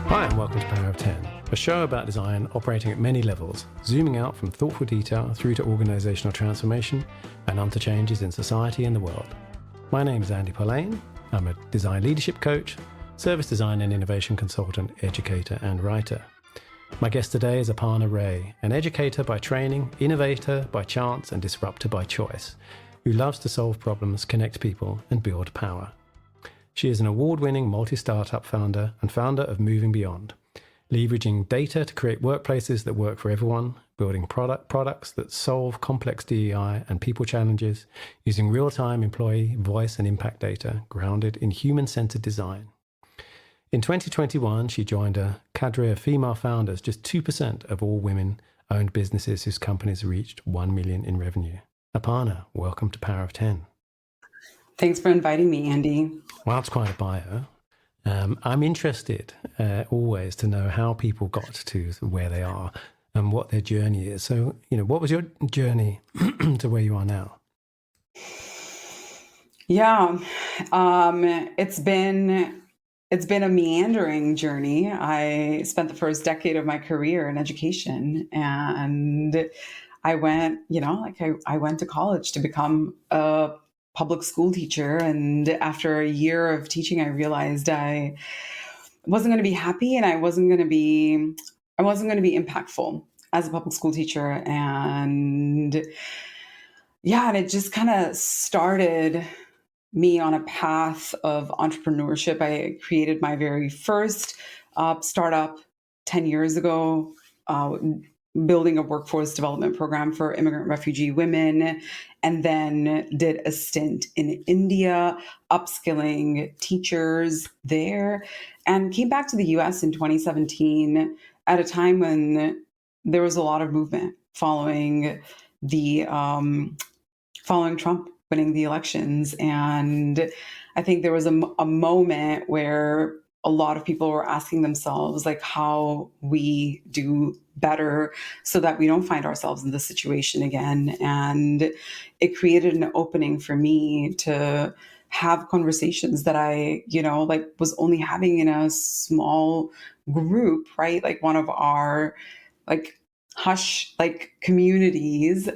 Hi and welcome to Power of 10, a show about design operating at many levels, zooming out from thoughtful detail through to organisational transformation and onto changes in society and the world. My name is Andy Polaine. I'm a design leadership coach, service design and innovation consultant, educator and writer. My guest today is Aparna Rae, an educator by training, innovator by chance and disruptor by choice, who loves to solve problems, connect people and build power. She is an award-winning multi-startup founder and founder of Moving Beyond, leveraging data to create workplaces that work for everyone, building products that solve complex DEI and people challenges, using real-time employee voice and impact data grounded in human-centered design. In 2021, she joined a cadre of female founders, just 2% of all women-owned businesses whose companies reached 1 million in revenue. Aparna, welcome to Power of 10. Thanks for inviting me, Andy. Well, that's quite a bio. I'm interested always to know how people got to where they are and what their journey is. So, what was your journey to where you are now? Yeah, it's been a meandering journey. I spent the first decade of my career in education, and I went, I went to college to become a public school teacher. And after a year of teaching, I realized I wasn't going to be happy and I wasn't going to be impactful as a public school teacher. And it just kind of started me on a path of entrepreneurship. I created my very first startup 10 years ago, building a workforce development program for immigrant refugee women, and then did a stint in India, upskilling teachers there, and came back to the US in 2017 at a time when there was a lot of movement following Trump winning the elections. And I think there was a moment where a lot of people were asking themselves, like, how we do better so that we don't find ourselves in this situation again. And it created an opening for me to have conversations that I, was only having in a small group, right? Like one of our hush communities,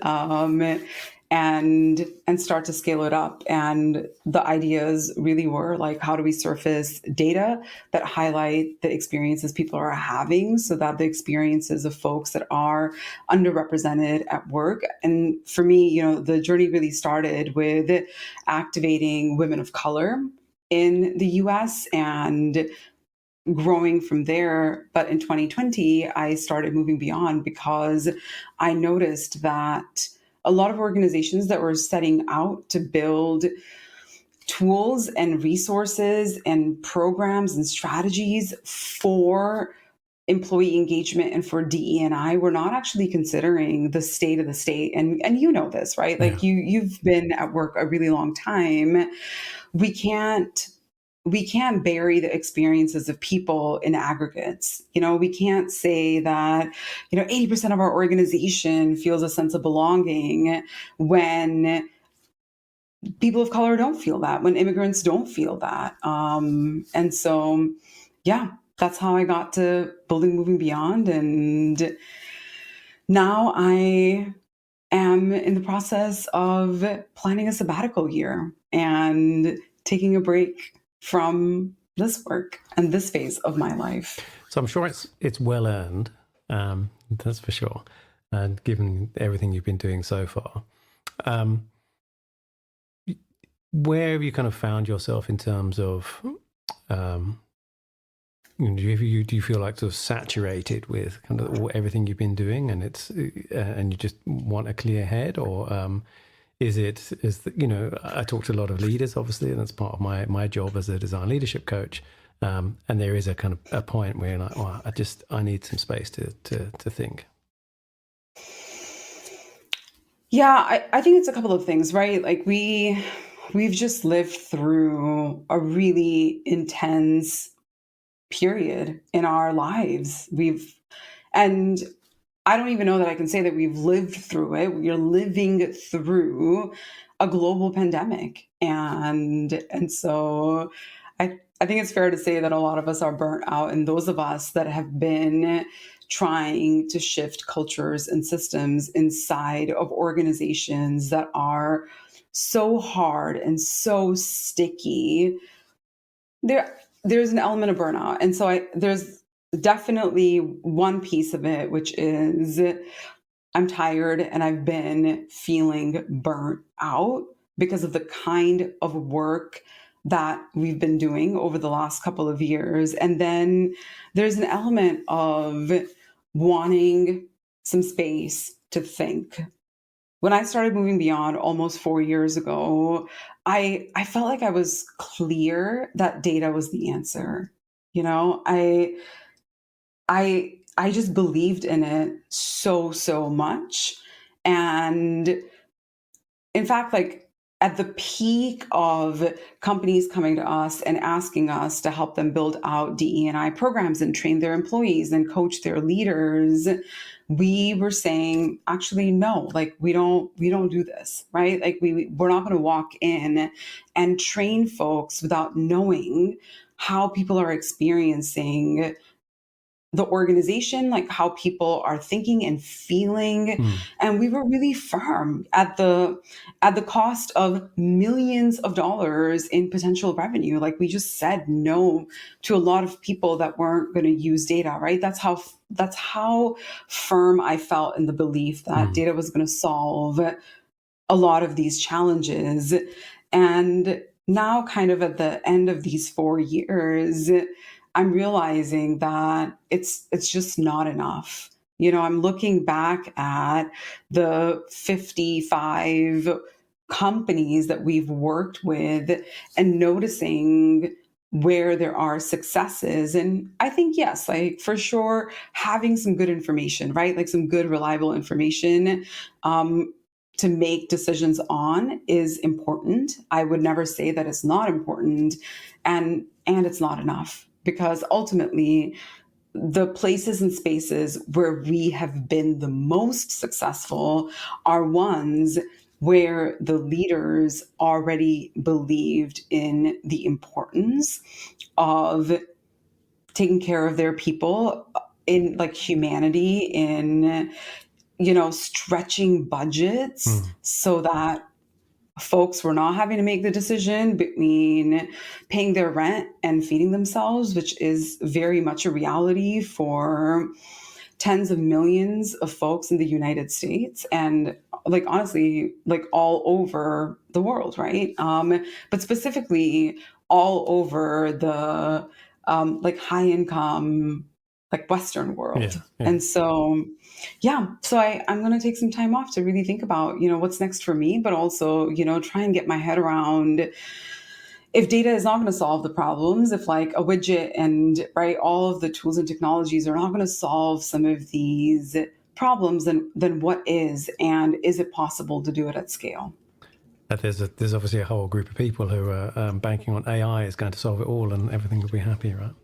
and start to scale it up. And the ideas really were like, how do we surface data that highlight the experiences people are having so that the experiences of folks that are underrepresented at work. And for me, the journey really started with activating women of color in the US and growing from there. But in 2020, I started Moving Beyond because I noticed that a lot of organizations that were setting out to build tools and resources and programs and strategies for employee engagement and for DE&I were not actually considering the state of the state. And you know this, right? Yeah. Like you've been at work a really long time. We can't bury the experiences of people in aggregates. We can't say that, 80% of our organization feels a sense of belonging when people of color don't feel that, when immigrants don't feel that. And so, that's how I got to building Moving Beyond. And now I am in the process of planning a sabbatical year and taking a break from this work and this phase of my life. So I'm sure it's well earned, that's for sure. And given everything you've been doing so far, where have you kind of found yourself in terms of, do you feel like sort of saturated with kind of everything you've been doing, and and you just want a clear head, or I talk to a lot of leaders, obviously, and that's part of my job as a design leadership coach. And there is a kind of a point where you're like, oh, I need some space to think. Yeah, I think it's a couple of things, right? Like we've just lived through a really intense period in our lives. And I don't even know that I can say that we've lived through it. We're living through a global pandemic. And so I think it's fair to say that a lot of us are burnt out, and those of us that have been trying to shift cultures and systems inside of organizations that are so hard and so sticky, there's an element of burnout. And so there's definitely one piece of it, which is I'm tired and I've been feeling burnt out because of the kind of work that we've been doing over the last couple of years. And then there's an element of wanting some space to think. When I started moving beyond almost 4 years ago, I felt like I was clear that data was the answer. You know, I just believed in it so much. And in fact, like at the peak of companies coming to us and asking us to help them build out DE&I programs and train their employees and coach their leaders, we were saying, actually, no, like we don't do this, right? Like we're not going to walk in and train folks without knowing how people are experiencing the organization, like how people are thinking and feeling. And we were really firm at the cost of millions of dollars in potential revenue. Like we just said no to a lot of people that weren't going to use data, right? That's how firm I felt in the belief that data was going to solve a lot of these challenges. And now, kind of at the end of these 4 years, I'm realizing that it's just not enough. You know, I'm looking back at the 55 companies that we've worked with and noticing where there are successes. And I think, yes, like for sure, having some good information, right? Like some good, reliable information to make decisions on is important. I would never say that it's not important, and it's not enough. Because ultimately, the places and spaces where we have been the most successful are ones where the leaders already believed in the importance of taking care of their people, in like humanity, in, you know, stretching budgets so that folks were not having to make the decision between paying their rent and feeding themselves, which is very much a reality for tens of millions of folks in the United States and, like, honestly, like all over the world, right? But specifically all over the like high income, like Western world. And so I'm going to take some time off to really think about, you know, what's next for me, but also, you know, try and get my head around, if data is not going to solve the problems, if like a widget and right, all of the tools and technologies are not going to solve some of these problems, then what is, and is it possible to do it at scale? There's obviously a whole group of people who are banking on AI is going to solve it all and everything will be happy, right?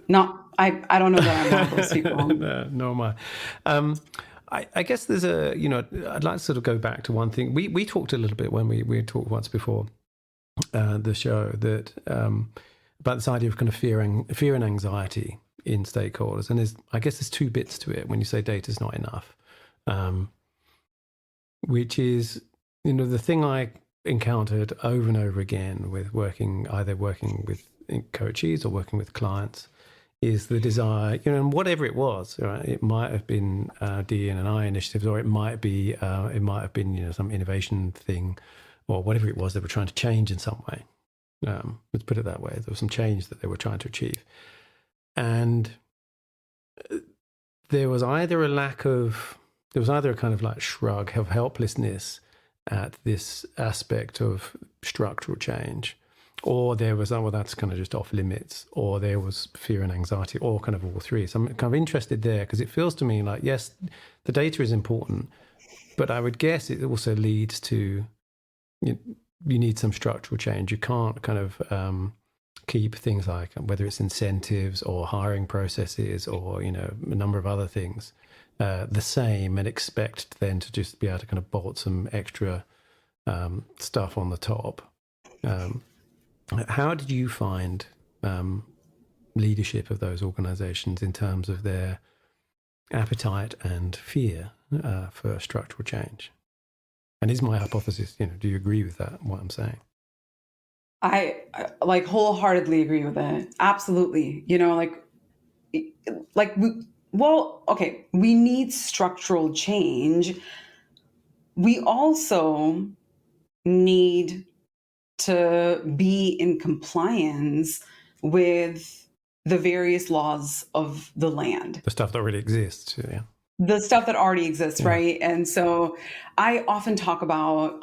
No, I don't know that I'm one of those people. No, am I. I guess there's a, you know, I'd like to sort of go back to one thing. We talked a little bit when we had talked once before the show that about this idea of kind of fear and anxiety in stakeholders. And I guess there's two bits to it when you say data's not enough, which is, you know, the thing I encountered over and over again with either working with coaches or working with clients is the desire, you know, and whatever it was, right? It might have been D&I initiatives, or it might be, you know, some innovation thing, or whatever it was they were trying to change in some way. Let's put it that way. There was some change that they were trying to achieve, and there was either a kind of like shrug of helplessness at this aspect of structural change, or there was, oh, well, that's kind of just off limits, or there was fear and anxiety, or kind of all three. So I'm kind of interested there because it feels to me like, yes, the data is important, but I would guess it also leads to, you need some structural change. You can't kind of keep things like whether it's incentives or hiring processes or, you know, a number of other things the same and expect then to just be able to kind of bolt some extra stuff on the top. How did you find leadership of those organizations in terms of their appetite and fear for structural change? And is my hypothesis, do you agree with that, what I'm saying? I like wholeheartedly agree with it. Absolutely. Okay, we need structural change. We also need to be in compliance with the various laws of the land. The stuff that already exists, yeah. The stuff that already exists, Yeah. right? And so I often talk about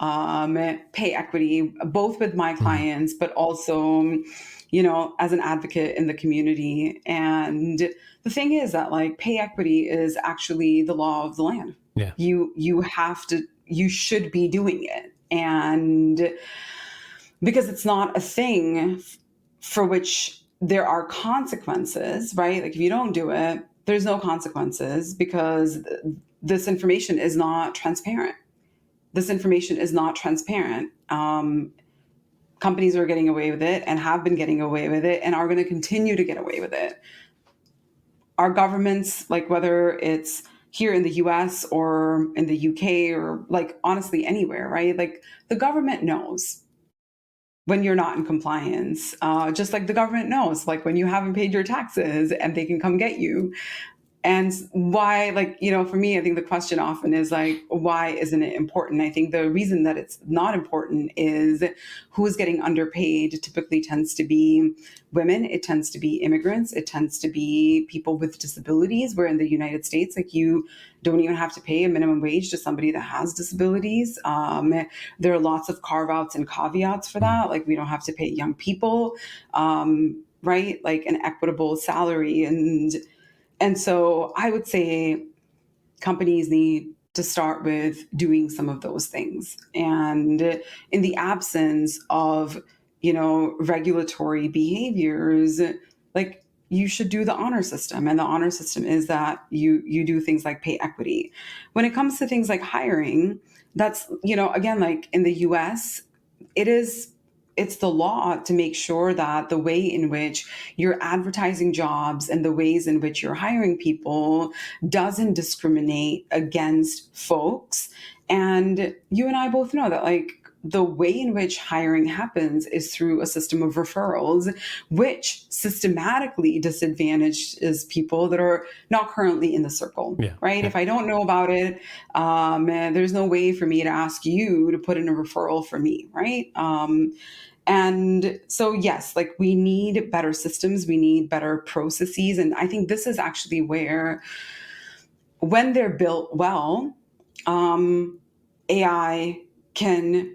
pay equity, both with my clients, but also, as an advocate in the community. And the thing is that like pay equity is actually the law of the land. Yeah. You should be doing it. And because it's not a thing for which there are consequences, right? Like if you don't do it, there's no consequences because this information is not transparent. This information is not transparent. Companies are getting away with it and have been getting away with it and are going to continue to get away with it. Our governments, like whether it's here in the US or in the UK or like honestly anywhere, right? Like the government knows when you're not in compliance, just like the government knows, like when you haven't paid your taxes and they can come get you. And why, for me, I think the question often is like, why isn't it important? I think the reason that it's not important is who is getting underpaid typically tends to be women. It tends to be immigrants. It tends to be people with disabilities, where in the United States, like you don't even have to pay a minimum wage to somebody that has disabilities. There are lots of carve outs and caveats for that. Like we don't have to pay young people, right? Like an equitable salary. And so I would say companies need to start with doing some of those things. And in the absence of, regulatory behaviors, like you should do the honor system. And the honor system is that you do things like pay equity. When it comes to things like hiring, that's, again, like in the US, it's the law to make sure that the way in which you're advertising jobs and the ways in which you're hiring people doesn't discriminate against folks. And you and I both know that like the way in which hiring happens is through a system of referrals, which systematically disadvantages people that are not currently in the circle, right? Yeah. If I don't know about it, there's no way for me to ask you to put in a referral for me, right? And so, yes, like we need better systems, we need better processes. And I think this is actually where, when they're built well, AI can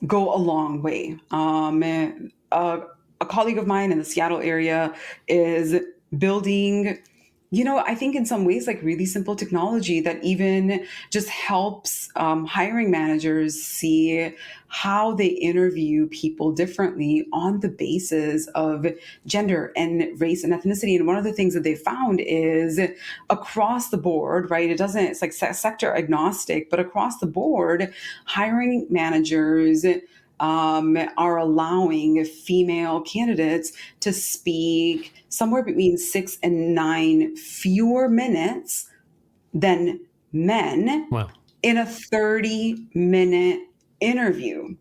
go a long way. A colleague of mine in the Seattle area is building, I think in some ways like really simple technology that even just helps hiring managers see how they interview people differently on the basis of gender and race and ethnicity. And one of the things that they found is across the board, right? It's like sector agnostic, but across the board, hiring managers are allowing female candidates to speak somewhere between 6 and 9 fewer minutes than men. Wow. In a 30-minute interview.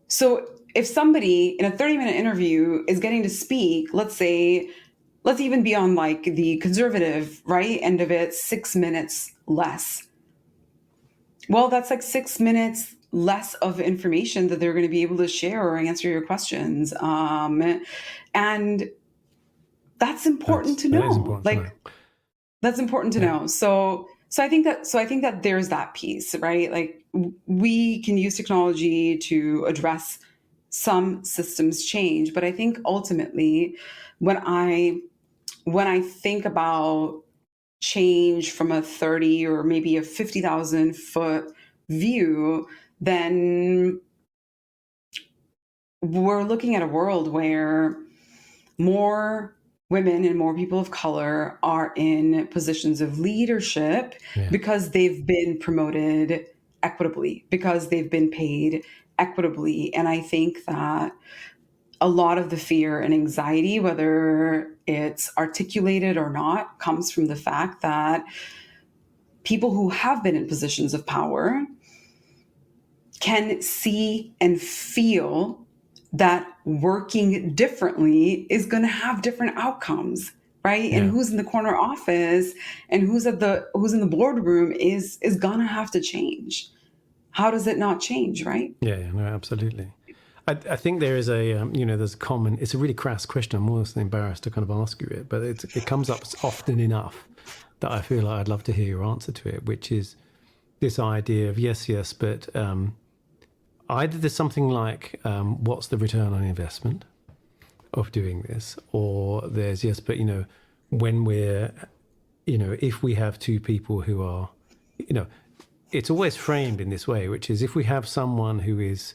So if somebody in a 30-minute interview is getting to speak, let's even be on like the conservative, right, end of it, 6 minutes less. Well, that's like 6 minutes less of information that they're going to be able to share or answer your questions. And that's important to know. That is important to know. That's important to know. So I think that there's that piece, right? Like we can use technology to address some systems change, but I think ultimately when I think about change from a 30 or maybe a 50,000 foot view, then we're looking at a world where more women and more people of color are in positions of leadership because they've been promoted equitably, because they've been paid equitably. And I think that a lot of the fear and anxiety, whether it's articulated or not, comes from the fact that people who have been in positions of power can see and feel that working differently is going to have different outcomes, right? And who's in the corner office and who's in the boardroom is going to have to change. How does it not change, right? Yeah, no, absolutely. I think there is a, there's a common, it's a really crass question. I'm almost embarrassed to kind of ask you it, but it comes up often enough that I feel like I'd love to hear your answer to it, which is this idea of yes, but either there's something like, what's the return on investment of doing this? Or there's, yes, but, when we're, if we have two people who are, it's always framed in this way, which is if we have someone who is,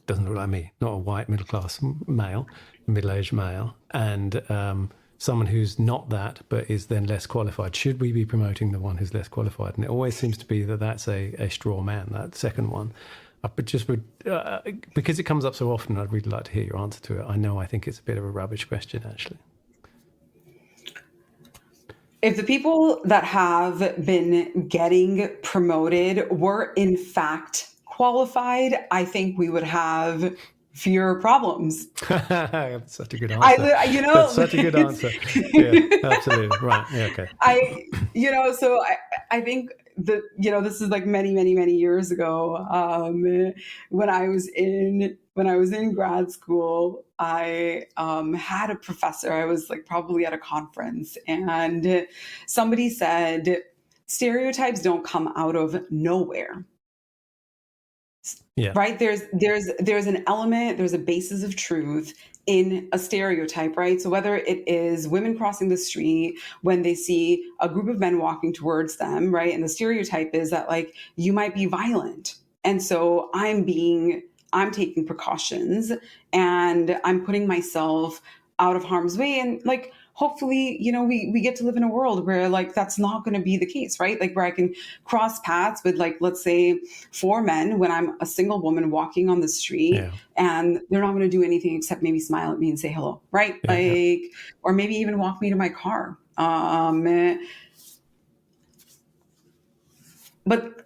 doesn't look like me, not a white middle-class male, middle-aged male, and someone who's not that but is then less qualified, should we be promoting the one who's less qualified? And it always seems to be that that's a straw man, that second one. But just because it comes up so often, I'd really like to hear your answer to it. I think it's a bit of a rubbish question, actually. If the people that have been getting promoted were in fact qualified, I think we would have fewer problems. That's such a good answer. That's such a good answer. Yeah, absolutely. Right. Yeah, okay. I think that, this is like many, many, many years ago. When I was in grad school, I had a professor. I was like probably at a conference, and somebody said, stereotypes don't come out of nowhere. Yeah. Right. There's an element, there's a basis of truth in a stereotype, right? So whether it is women crossing the street when they see a group of men walking towards them, right? And the stereotype is that like, you might be violent. And so I'm taking precautions and I'm putting myself out of harm's way. And like, hopefully, we get to live in a world where like, that's not going to be the case, right? Like where I can cross paths with like, let's say 4 men when I'm a single woman walking on the street, and they're not going to do anything except maybe smile at me and say hello, right? Or maybe even walk me to my car. But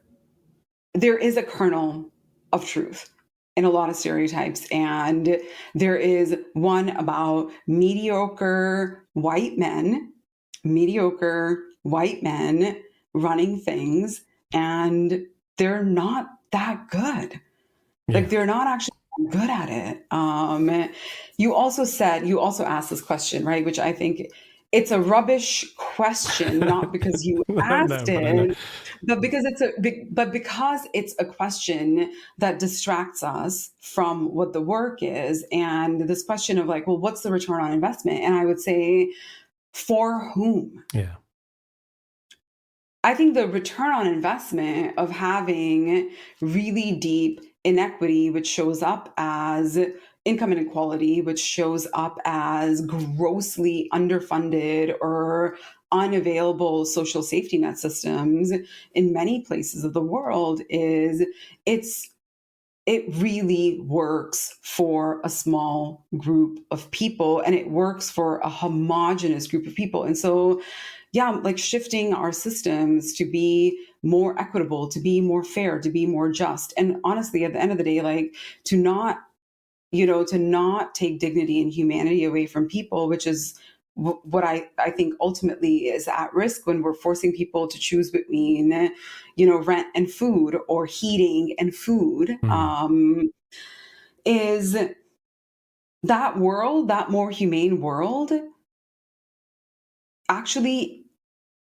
there is a kernel of truth in a lot of stereotypes. And there is one about mediocre white men running things, and they're not that good. Yeah. Like they're not actually good at it. You also asked this question, right? Which I think it's a rubbish question, not because you asked it, but because it's a question that distracts us from what the work is. And this question of like, well, what's the return on investment? And I would say, for whom? Yeah. I think the return on investment of having really deep inequity, which shows up as income inequality, which shows up as grossly underfunded or unavailable social safety net systems in many places of the world, it really works for a small group of people, and it works for a homogenous group of people. And so, yeah, like shifting our systems to be more equitable, to be more fair, to be more just. And honestly, at the end of the day, like to not take dignity and humanity away from people, which is what I think ultimately is at risk when we're forcing people to choose between, rent and food or heating and food, is that world, that more humane world, actually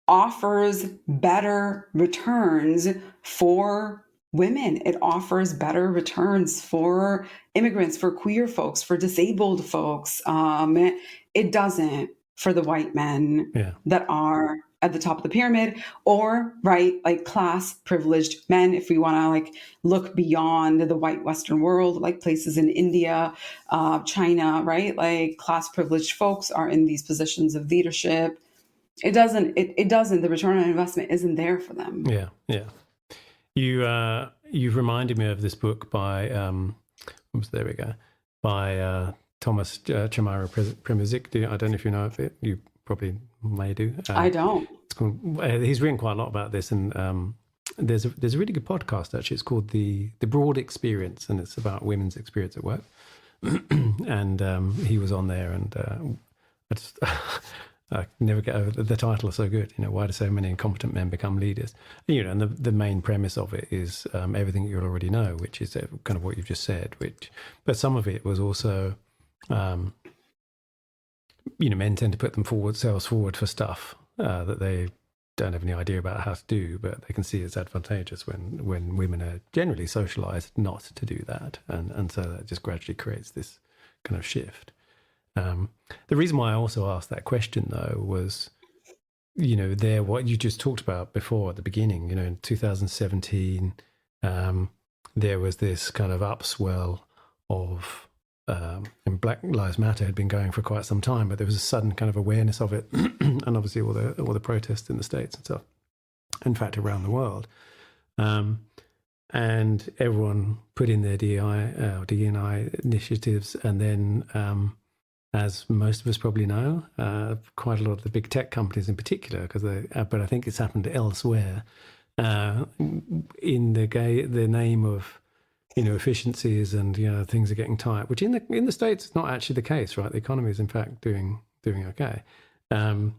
offers better returns for women. It offers better returns for immigrants, for queer folks, for disabled folks. It doesn't for the white men that are at the top of the pyramid, or like class privileged men. If we want to like look beyond the white Western world, like places in India, China, right? Like class privileged folks are in these positions of leadership. It doesn't, the return on investment isn't there for them. Yeah. Yeah. You, you've reminded me of this book by oops, there we go, by Thomas Chamara Primozic. I don't know if you know of it. You probably may do. I don't. It's called, he's written quite a lot about this, and there's a really good podcast actually. It's called the Broad Experience, and it's about women's experience at work. And he was on there, and I just I never get over the title is so good. Why do so many incompetent men become leaders? And the main premise of it is everything you already know, which is kind of what you've just said. But some of it was also, men tend to put themselves forward for stuff that they don't have any idea about how to do, but they can see it's advantageous when women are generally socialized not to do that, and so that just gradually creates this kind of shift. The reason why I also asked that question, though, was, what you just talked about before at the beginning, in 2017, there was this kind of upswell of, and Black Lives Matter had been going for quite some time, but there was a sudden kind of awareness of it, and obviously all the protests in the States and stuff, in fact, around the world. And everyone put in their DEI initiatives, and then, as most of us probably know, quite a lot of the big tech companies in particular, but I think it's happened elsewhere, in the name of efficiencies and things are getting tight, which in the States is not actually the case, right? The economy is in fact doing okay, but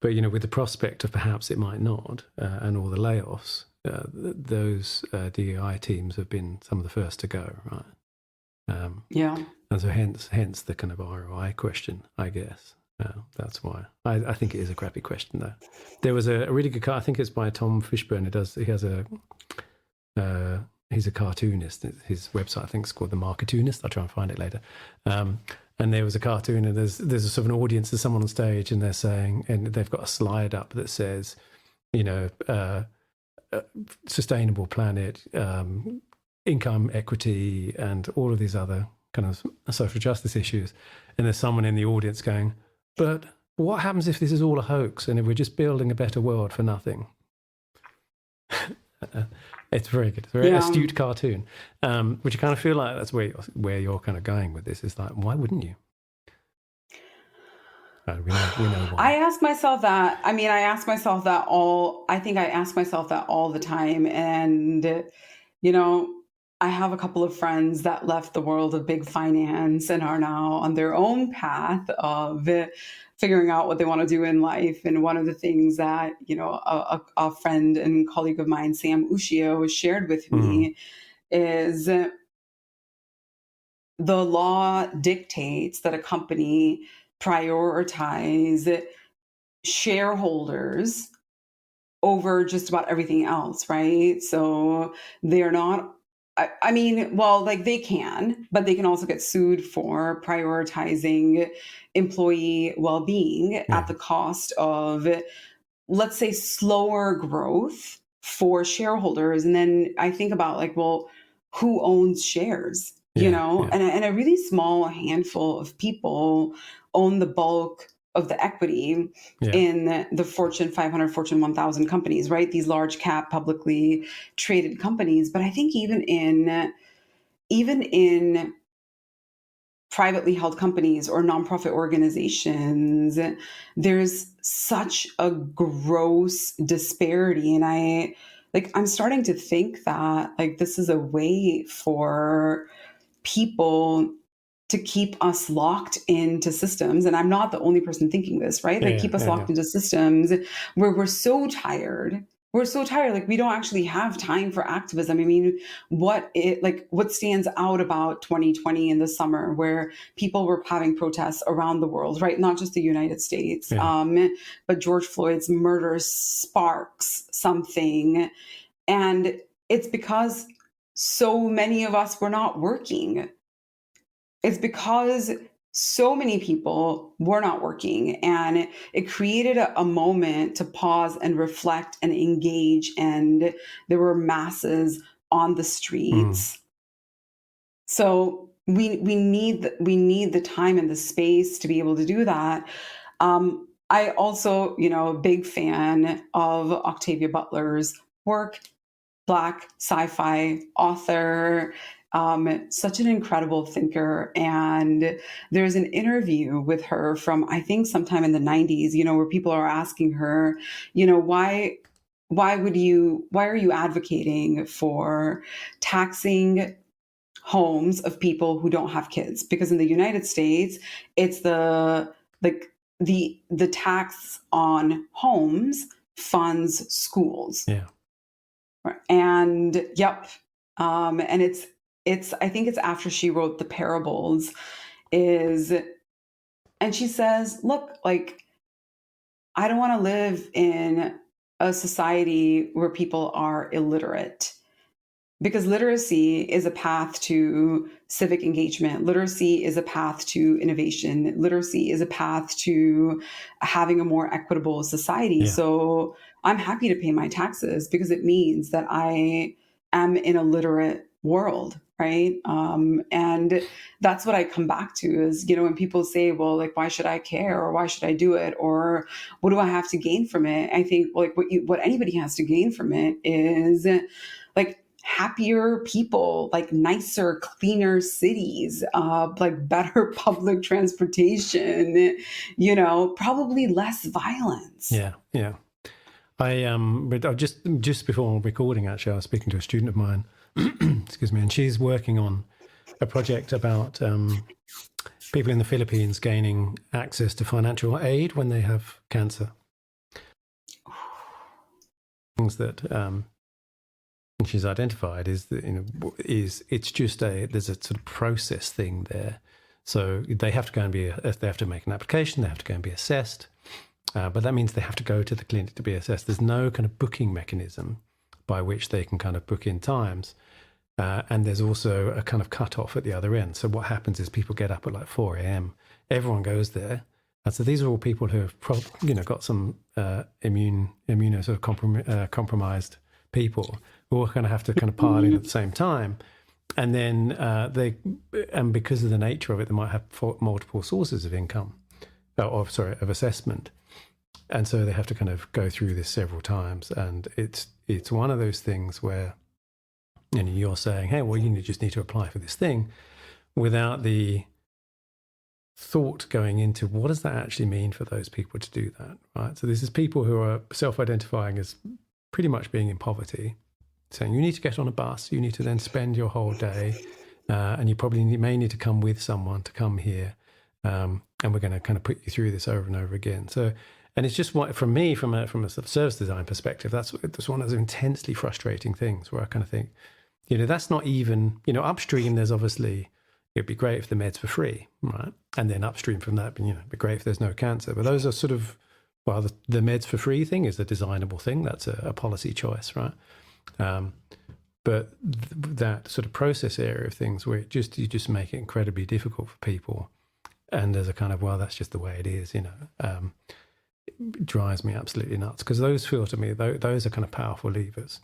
with the prospect of perhaps it might not, and all the layoffs, those DEI teams have been some of the first to go, right? Yeah. And so hence the kind of ROI question, I guess. That's why I think it is a crappy question, though. There was a really good, I think it's by Tom Fishburne. He's a cartoonist. His website, I think, is called The Marketoonist. I'll try and find it later. And there was a cartoon, and there's a sort of an audience, there's someone on stage, and they're saying, and they've got a slide up that says, sustainable planet, income equity, and all of these other kind of social justice issues. And there's someone in the audience going, but what happens if this is all a hoax and if we're just building a better world for nothing? It's very good. It's a very astute cartoon, which I kind of feel like that's where you're kind of going with this. Is like, why wouldn't you? We know why. I ask myself that. I mean, I ask myself that all the time. And, I have a couple of friends that left the world of big finance and are now on their own path of figuring out what they want to do in life. And one of the things that, a friend and colleague of mine, Sam Ushio, shared with me is the law dictates that a company prioritize shareholders over just about everything else, right? So they're not, they can, but they can also get sued for prioritizing employee well-being at the cost of, let's say, slower growth for shareholders. And then I think about who owns shares? And a really small handful of people own the bulk of the equity in the Fortune 500, Fortune 1000 companies, right? These large cap publicly traded companies. But I think even in privately held companies or nonprofit organizations, there's such a gross disparity. And I'm starting to think that this is a way for people to keep us locked into systems. And I'm not the only person thinking this, right? Keep us locked into systems where we're so tired. We're so tired. We don't actually have time for activism. I mean, what stands out about 2020 in the summer, where people were having protests around the world, right? Not just the United States, but George Floyd's murder sparks something. And it's because so many of us were not working. It's because so many people were not working, and it created a moment to pause and reflect and engage. And there were masses on the streets. So we need the time and the space to be able to do that. I also, a big fan of Octavia Butler's work. Black sci-fi author, such an incredible thinker. And there's an interview with her from, I think, sometime in the 90s, where people are asking her, why are you advocating for taxing homes of people who don't have kids? Because in the United States, it's the tax on homes funds schools. Yeah. And yep. And it's I think it's after she wrote the parables and she says, look, like, I don't want to live in a society where people are illiterate, because literacy is a path to civic engagement. Literacy is a path to innovation. Literacy is a path to having a more equitable society. Yeah. So I'm happy to pay my taxes because it means that I am in a literate world, right? And that's what I come back to is, when people say, well, like, why should I care, or why should I do it, or what do I have to gain from it? I think, like, what anybody has to gain from it is, like, happier people, like nicer, cleaner cities, like better public transportation, probably less violence. Yeah, yeah. But I just before recording, actually, I was speaking to a student of mine, excuse me, and she's working on a project about people in the Philippines gaining access to financial aid when they have cancer. Things that she's identified is that it's just there's a sort of process thing there. So they have to go and they have to make an application, they have to go and be assessed, but that means they have to go to the clinic to be assessed. There's no kind of booking mechanism by which they can kind of book in times, and there's also a kind of cutoff at the other end. So what happens is people get up at like 4 a.m. Everyone goes there, and so these are all people who have got some immuno sort of compromised people who are going to have to kind of pile in at the same time. And then and because of the nature of it, they might have multiple sources of income, of assessment. And so they have to kind of go through this several times. And it's one of those things where, you're saying, hey, well, you just need to apply for this thing, without the thought going into what does that actually mean for those people to do that, right? So this is people who are self-identifying as pretty much being in poverty, saying you need to get on a bus, you need to then spend your whole day, and you probably may need to come with someone to come here, and we're going to kind of put you through this over and over again. So, and it's just what, from me, from a sort of service design perspective, that's one of those intensely frustrating things where I kind of think, that's not even, upstream. There's obviously, it'd be great if the meds were free, right? And then upstream from that, it'd be great if there's no cancer. But those are sort of, well, the meds for free thing is a designable thing. That's a policy choice, right? But that sort of process area of things where you just make it incredibly difficult for people, and there's a kind of, well, that's just the way it is, it drives me absolutely nuts, because those feel to me, those are kind of powerful levers.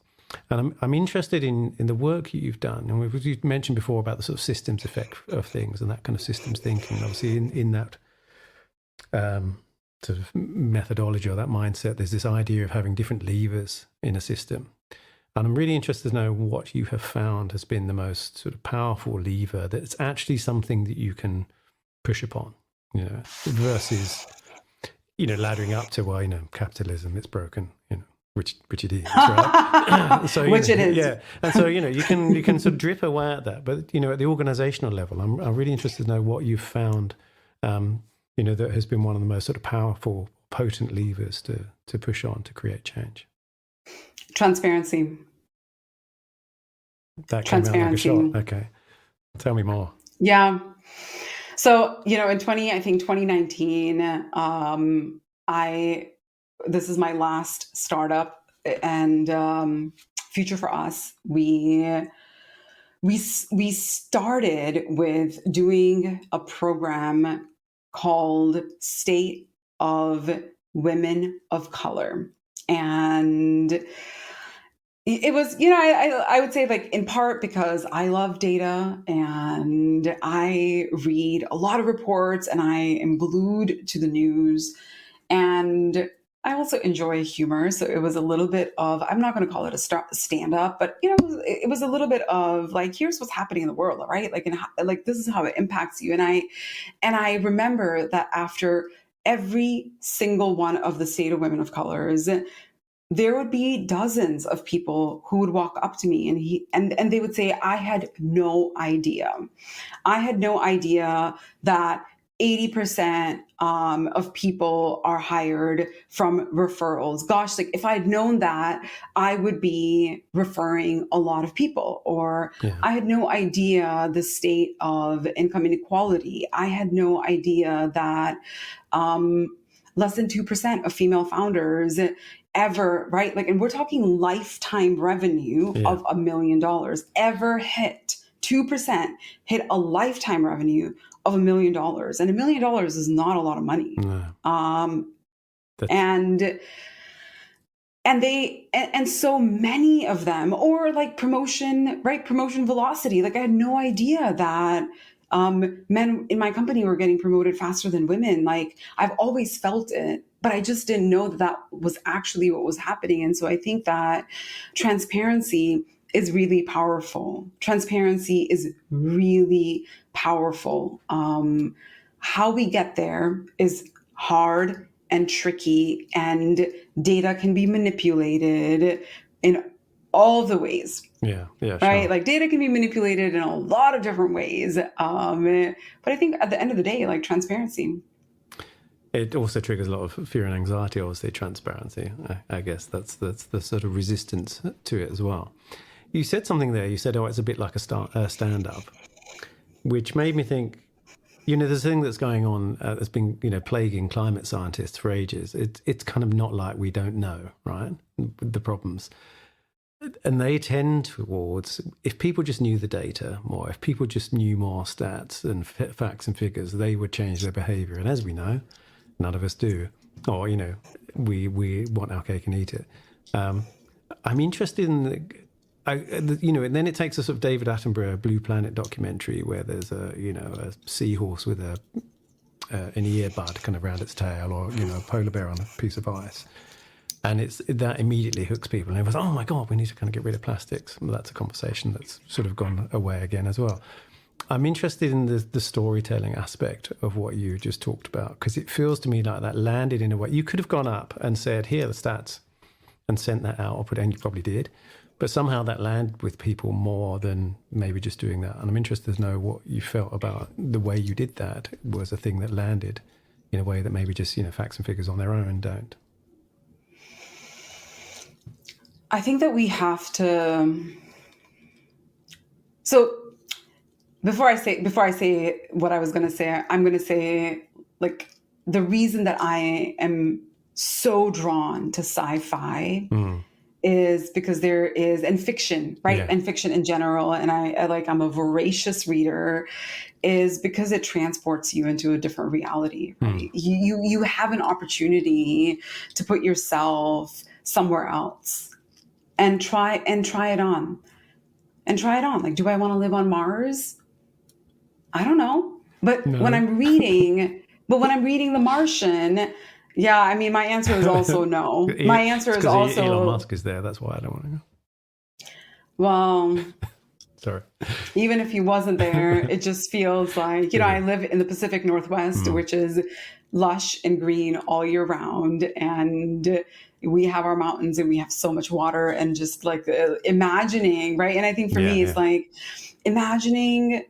And I'm interested in the work you've done, and you've mentioned before about the sort of systems effect of things and that kind of systems thinking. Obviously, in that sort of methodology or that mindset, there's this idea of having different levers in a system. And I'm really interested to know what you have found has been the most sort of powerful lever that's actually something that you can push upon, versus, laddering up to, well, capitalism, it's broken, which it is, right? So, which it is. Yeah. And so, you can sort of drip away at that. But, at the organizational level, I'm really interested to know what you've found, that has been one of the most sort of powerful, potent levers to push on to create change. Transparency. That came out like a shot. Okay. Tell me more. Yeah. So, in 2019, this is my last startup, and Future for Us. We started with doing a program called State of Women of Color. And it was, I would say, like, in part because I love data and I read a lot of reports and I am glued to the news. And I also enjoy humor. So it was a little bit of, I'm not going to call it a stand up, but it was a little bit of like, here's what's happening in the world. Right. Like, like, this is how it impacts you. And I remember that after every single one of the State of Women of Colors, there would be dozens of people who would walk up to me and they would say, I had no idea. I had no idea that 80% of people are hired from referrals. Gosh, like if I'd known that, I would be referring a lot of people. Or I had no idea the state of income inequality. I had no idea that less than 2% of female founders ever, right? Like, and we're talking lifetime revenue of $1 million ever hit. 2% hit a lifetime revenue of $1 million. And $1 million is not a lot of money. No. And so many of them, or like promotion, right? Promotion velocity. Like I had no idea that men in my company were getting promoted faster than women. Like I've always felt it, but I just didn't know that was actually what was happening. And so I think that transparency is really powerful. Transparency is really powerful. How we get there is hard and tricky, and data can be manipulated in all the ways. Yeah, right? Sure. Like data can be manipulated in a lot of different ways. But I think at the end of the day, like transparency. It also triggers a lot of fear and anxiety, obviously, transparency. I guess that's the sort of resistance to it as well. You said something there. You said, it's a bit like a stand-up, which made me think, there's a thing that's going on that's been, plaguing climate scientists for ages. It's kind of not like we don't know, right, the problems. And they tend towards, if people just knew the data more, if people just knew more stats and facts and figures, they would change their behavior. And as we know, none of us do. Or, we want our cake and eat it. I'm interested in, and then it takes a sort of David Attenborough Blue Planet documentary where there's a seahorse with an earbud kind of around its tail, or, a polar bear on a piece of ice. And that immediately hooks people. And everyone's, oh my God, we need to kind of get rid of plastics. Well, that's a conversation that's sort of gone away again as well. I'm interested in the storytelling aspect of what you just talked about, because it feels to me like that landed in a way. You could have gone up and said, here are the stats, and sent that out, and you probably did. But somehow that landed with people more than maybe just doing that. And I'm interested to know what you felt about the way you did that was a thing that landed in a way that maybe just, facts and figures on their own don't. I think that we have to. So before I say what I was going to say, I'm going to say, like, the reason that I am so drawn to sci-fi is because there is, and fiction, right? Yeah. And fiction in general. And I'm a voracious reader, is because it transports you into a different reality, right? You have an opportunity to put yourself somewhere else and try it on. Like, do I want to live on Mars? I don't know. But no. when I'm reading The Martian, yeah, I mean, my answer is also no. My answer is also Elon Musk is there. That's why I don't want to go. Well, sorry. Even if he wasn't there, it just feels like, I live in the Pacific Northwest, which is lush and green all year round. And we have our mountains and we have so much water, and just like imagining, right? And I think for me, it's like imagining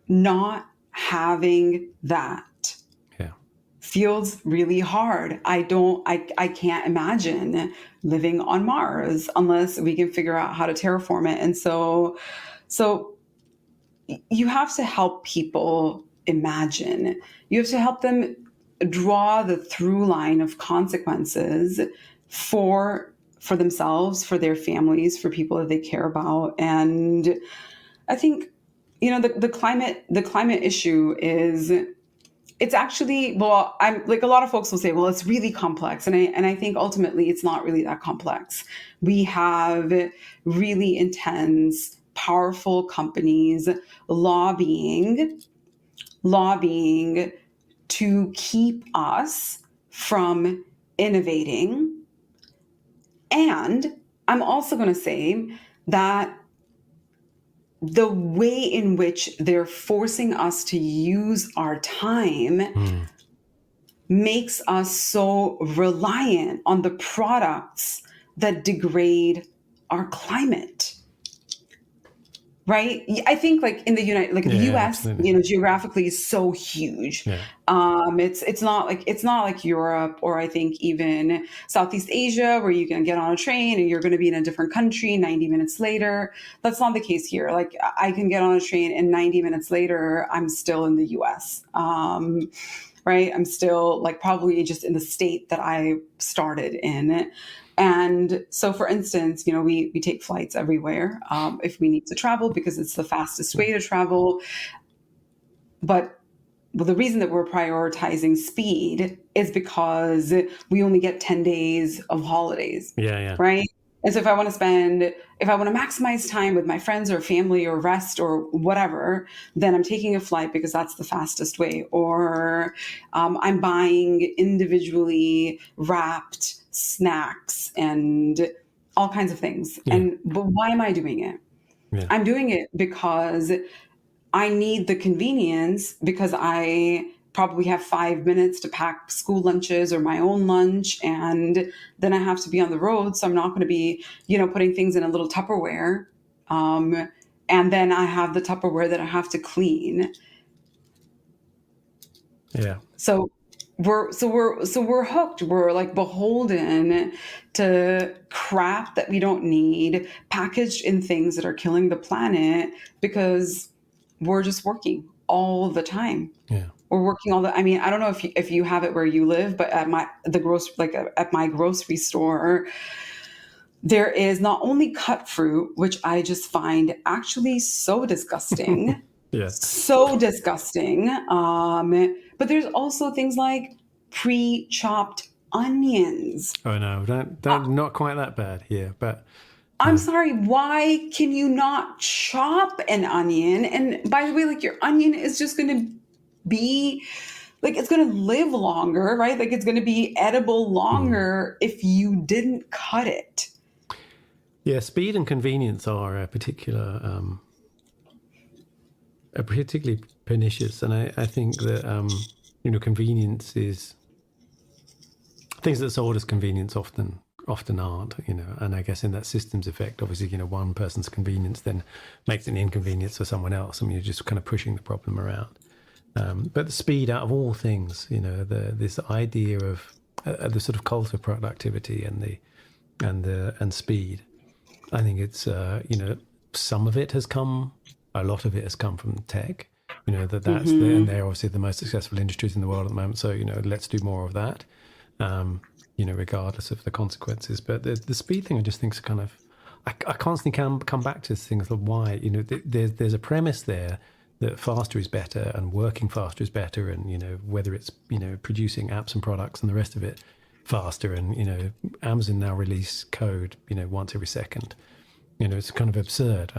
not having that feels really hard. I can't imagine living on Mars unless we can figure out how to terraform it. And so you have to help people imagine. You have to help them draw the through line of consequences for themselves, for their families, for people that they care about. And I think, the climate issue is, it's actually, well, I'm like, a lot of folks will say, well, it's really complex. And I think ultimately it's not really that complex. We have really intense, powerful companies lobbying to keep us from innovating. And I'm also going to say that the way in which they're forcing us to use our time makes us so reliant on the products that degrade our climate. Right? I think like in the the US, absolutely. geographically is so huge. Yeah. It's not like Europe, or I think even Southeast Asia, where you can get on a train and you're going to be in a different country 90 minutes later. That's not the case here. Like I can get on a train and 90 minutes later, I'm still in the US. Right? I'm still like probably just in the state that I started in. And so, for instance, we take flights everywhere if we need to travel because it's the fastest way to travel. But the reason that we're prioritizing speed is because we only get 10 days of holidays, Yeah. right? And so if I want to maximize time with my friends or family or rest or whatever, then I'm taking a flight because that's the fastest way. Or I'm buying individually wrapped snacks and all kinds of things. Yeah. But why am I doing it? Yeah. I'm doing it because I need the convenience, because I probably have 5 minutes to pack school lunches or my own lunch. And then I have to be on the road. So I'm not going to be, putting things in a little Tupperware. And then I have the Tupperware that I have to clean. Yeah. So we're hooked. We're like beholden to crap that we don't need, packaged in things that are killing the planet, because we're just working all the time. Yeah. We're working I mean, I don't know if you have it where you live, but at my grocery store, there is not only cut fruit, which I just find actually so disgusting. Yeah. So disgusting. But there's also things like pre-chopped onions. Oh no, don't not quite that bad here, but I'm sorry, why can you not chop an onion? And by the way, like your onion is just going to be like, it's going to live longer, right? Like it's going to be edible longer if you didn't cut it. Yeah, speed and convenience are particularly pernicious, and I think that convenience is things that are sold as convenience often aren't, and I guess in that systems effect, obviously, one person's convenience then makes an inconvenience for someone else. I mean, you're just kind of pushing the problem around. But the speed out of all things, this idea of the sort of cult of productivity and speed. I think it's some of it has come, a lot of it has come from tech. And they're obviously the most successful industries in the world at the moment. So let's do more of that. Regardless of the consequences. But the speed thing, I just think is kind of, I constantly come back to things like why, there's a premise there that faster is better and working faster is better, and whether it's producing apps and products and the rest of it faster, and Amazon now release code once every second. It's kind of absurd.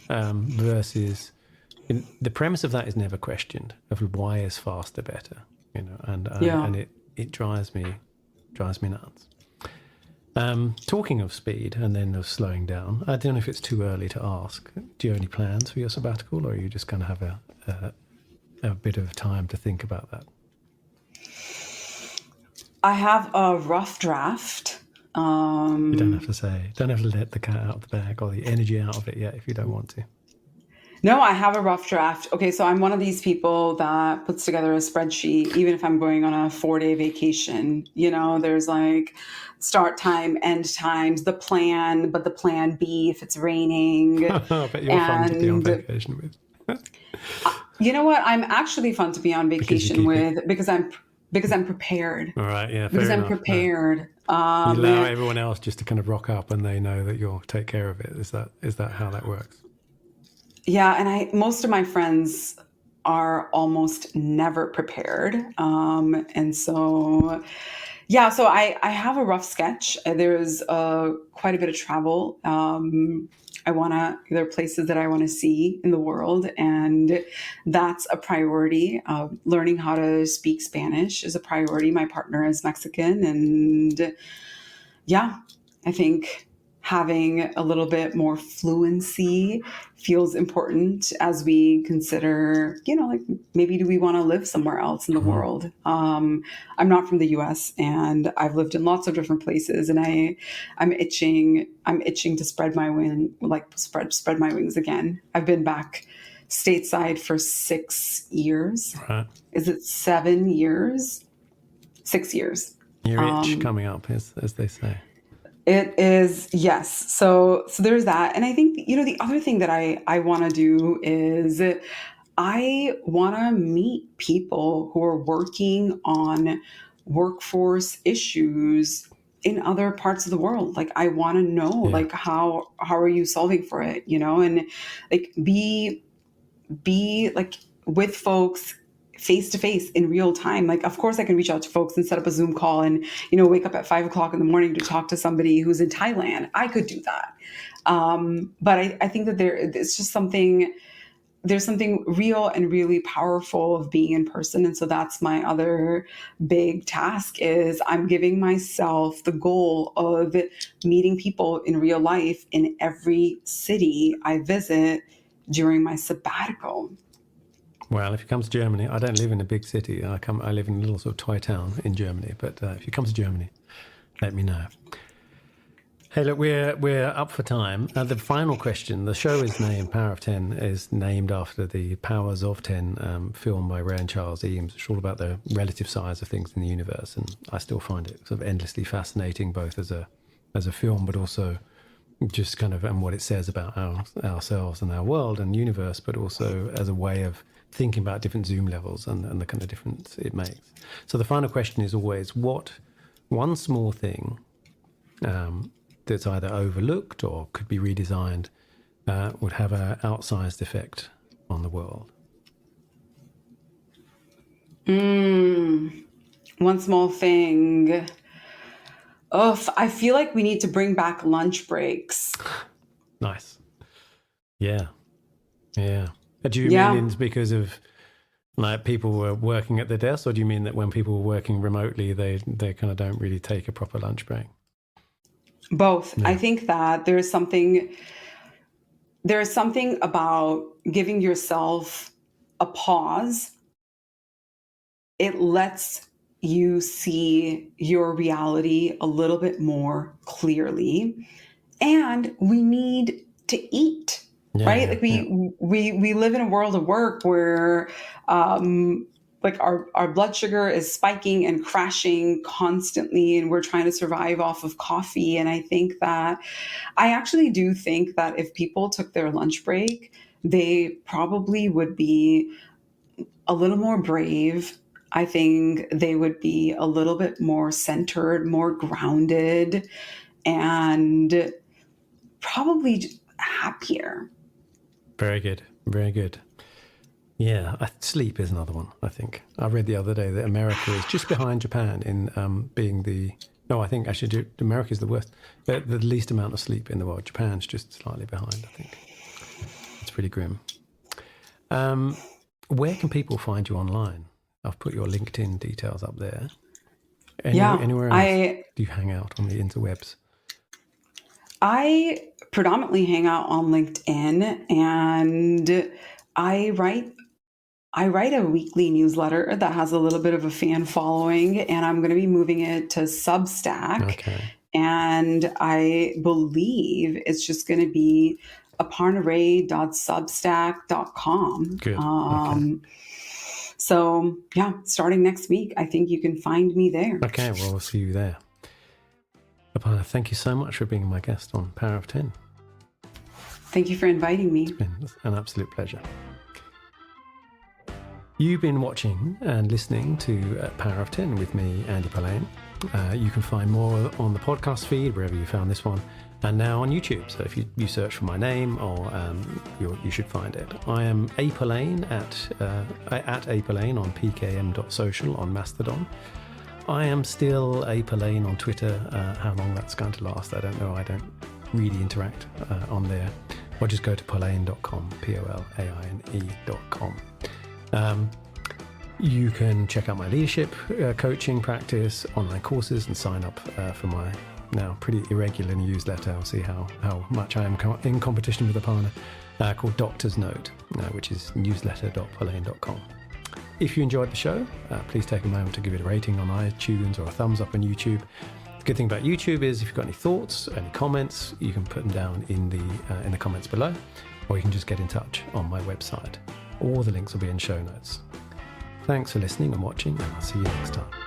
Versus the premise of that is never questioned, of why is faster better, and it drives me nuts. Talking of speed and then of slowing down, I don't know if it's too early to ask, do you have any plans for your sabbatical, or are you just going to have a bit of time to think about that? I have a rough draft. You don't have to say. Don't have to let the cat out of the bag or the energy out of it yet if you don't want to. No, I have a rough draft. Okay, so I'm one of these people that puts together a spreadsheet, even if I'm going on a 4-day vacation. There's like start time, end times, the plan, but the plan B if it's raining. I bet you're fun to be on vacation with. You know what? I'm actually fun to be on vacation with because I'm prepared. All right, yeah, because I'm enough. prepared. You allow everyone else just to kind of rock up, and they know that you'll take care of it. Is that how that works? Yeah, and most of my friends are almost never prepared, and so Yeah, so I have a rough sketch. There's quite a bit of travel. There are places that I want to see in the world, and that's a priority. Learning how to speak Spanish is a priority. My partner is Mexican, and yeah, I think having a little bit more fluency feels important as we consider, like maybe do we want to live somewhere else in the world? I'm not from the US, and I've lived in lots of different places, and I'm itching to spread my wing, like spread my wings again. I've been back stateside for 6 years. Right. Is it 7 years? 6 years. You're itch coming up, as they say. It is, yes. So there's that. And I think, the other thing that I want to do is I want to meet people who are working on workforce issues in other parts of the world. Like, I want to know, like, how are you solving for it, and like be like with folks face to face in real time. Like, of course I can reach out to folks and set up a Zoom call and, wake up at 5 o'clock in the morning to talk to somebody who's in Thailand. I could do that. But I think that there's something real and really powerful of being in person. And so that's my other big task is I'm giving myself the goal of meeting people in real life in every city I visit during my sabbatical. Well, if you come to Germany, I don't live in a big city. I live in a little sort of toy town in Germany. But if you come to Germany, let me know. Hey, look, we're up for time. The final question. The show is named Power of 10. Is named after the Powers of 10 film by Ray and Charles Eames. It's all about the relative size of things in the universe, and I still find it sort of endlessly fascinating, both as a film, but also just kind of and what it says about ourselves and our world and universe, but also as a way of thinking about different zoom levels and the kind of difference it makes. So the final question is always, what one small thing that's either overlooked or could be redesigned would have an outsized effect on the world? One small thing. I feel like we need to bring back lunch breaks. Nice. Yeah. Do you mean it's because of like people were working at their desks, or do you mean that when people were working remotely, they kind of don't really take a proper lunch break? Both. Yeah. I think that there is something about giving yourself a pause. It lets you see your reality a little bit more clearly. And we need to eat. Right? Like we live in a world of work where like our blood sugar is spiking and crashing constantly, and we're trying to survive off of coffee. And I actually do think that if people took their lunch break, they probably would be a little more brave. I think they would be a little bit more centered, more grounded, and probably happier. Very good. Very good. Yeah, sleep is another one, I think. I read the other day that America is just behind Japan in being I think actually America is the worst, the least amount of sleep in the world. Japan's just slightly behind, I think. It's pretty grim. Where can people find you online? I've put your LinkedIn details up there. Anywhere else do you hang out on the interwebs? I predominantly hang out on LinkedIn, and I write a weekly newsletter that has a little bit of a fan following, and I'm going to be moving it to Substack. Okay. And I believe it's just going to be aparnarae.substack.com. Good. Okay. So yeah, starting next week, I think you can find me there. Okay, well, we'll see you there. Aparna, thank you so much for being my guest on Power of 10. Thank you for inviting me. It's been an absolute pleasure. You've been watching and listening to Power of 10 with me, Andy Polaine. You can find more on the podcast feed, wherever you found this one, and now on YouTube. So if you search for my name, or you should find it. I am A Polaine at A Polaine on pkm.social on Mastodon. I am still a Polaine on Twitter. How long that's going to last, I don't know. I don't really interact on there. Or just go to polaine.com, Polaine.com. You can check out my leadership coaching practice, online courses, and sign up for my now pretty irregular newsletter. I'll see how much I am in competition with Aparna, called Doctor's Note, which is newsletter.polaine.com. If you enjoyed the show, please take a moment to give it a rating on iTunes or a thumbs up on YouTube. The good thing about YouTube is if you've got any thoughts, any comments, you can put them down in the comments below, or you can just get in touch on my website. All the links will be in show notes. Thanks for listening and watching, and I'll see you next time.